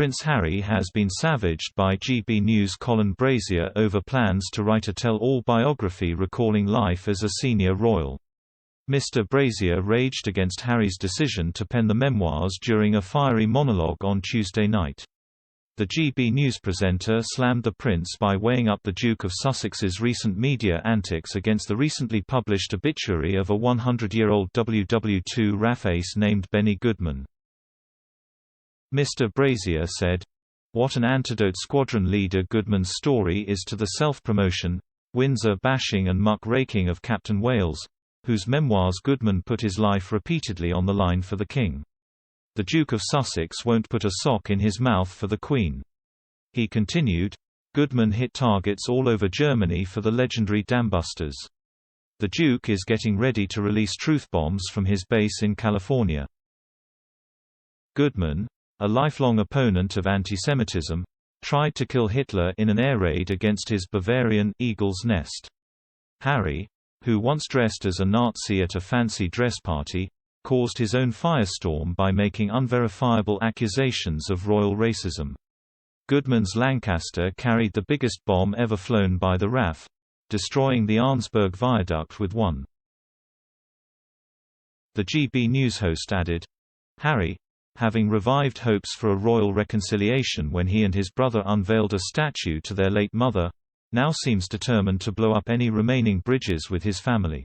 Prince Harry has been savaged by GB News' Colin Brazier over plans to write a tell-all biography recalling life as a senior royal. Mr. Brazier raged against Harry's decision to pen the memoirs during a fiery monologue on Tuesday night. The GB News presenter slammed the prince by weighing up the Duke of Sussex's recent media antics against the recently published obituary of a 100-year-old WW2 RAF ace named Benny Goodman. Mr. Brazier said, "What an antidote Squadron Leader Goodman's story is to the self-promotion, Windsor-bashing and muck-raking of Captain Wales, whose memoirs Goodman put his life repeatedly on the line for the King. The Duke of Sussex won't put a sock in his mouth for the Queen." He continued, "Goodman hit targets all over Germany for the legendary Dambusters. The Duke is getting ready to release truth bombs from his base in California." Goodman, a lifelong opponent of antisemitism, tried to kill Hitler in an air raid against his Bavarian Eagle's Nest. Harry, who once dressed as a Nazi at a fancy dress party, caused his own firestorm by making unverifiable accusations of royal racism. Goodman's Lancaster carried the biggest bomb ever flown by the RAF, destroying the Arnsberg Viaduct with one. The GB News host added, "Harry, having revived hopes for a royal reconciliation when he and his brother unveiled a statue to their late mother, now seems determined to blow up any remaining bridges with his family."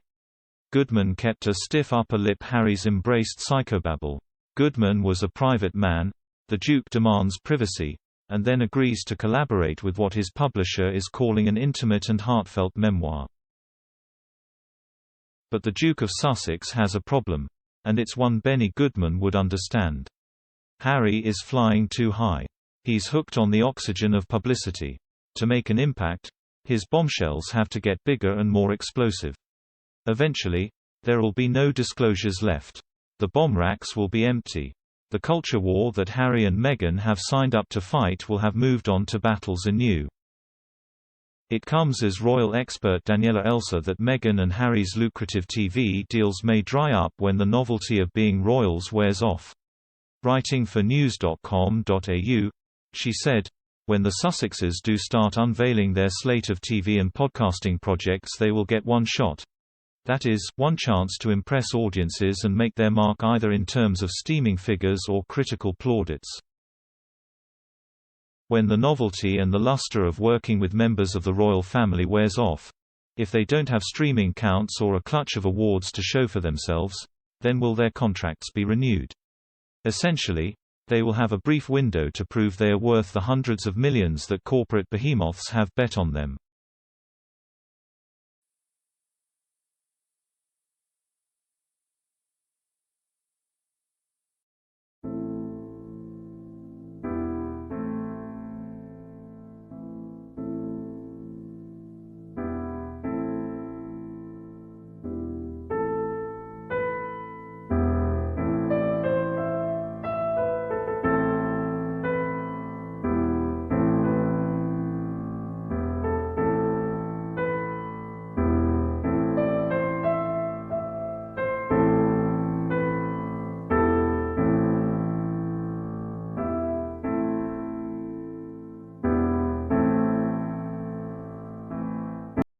Goodman kept a stiff upper lip. Harry's embraced psychobabble. Goodman was a private man. The Duke demands privacy, and then agrees to collaborate with what his publisher is calling an intimate and heartfelt memoir. But the Duke of Sussex has a problem, and it's one Benny Goodman would understand. Harry is flying too high. He's hooked on the oxygen of publicity. To make an impact, his bombshells have to get bigger and more explosive. Eventually, there'll be no disclosures left. The bomb racks will be empty. The culture war that Harry and Meghan have signed up to fight will have moved on to battles anew. It comes as royal expert Daniela Elsa that Meghan and Harry's lucrative TV deals may dry up when the novelty of being royals wears off. Writing for news.com.au, she said, "When the Sussexes do start unveiling their slate of TV and podcasting projects, they will get one shot. That is, one chance to impress audiences and make their mark either in terms of steaming figures or critical plaudits. When the novelty and the luster of working with members of the royal family wears off, if they don't have streaming counts or a clutch of awards to show for themselves, then will their contracts be renewed? Essentially, they will have a brief window to prove they are worth the hundreds of millions that corporate behemoths have bet on them."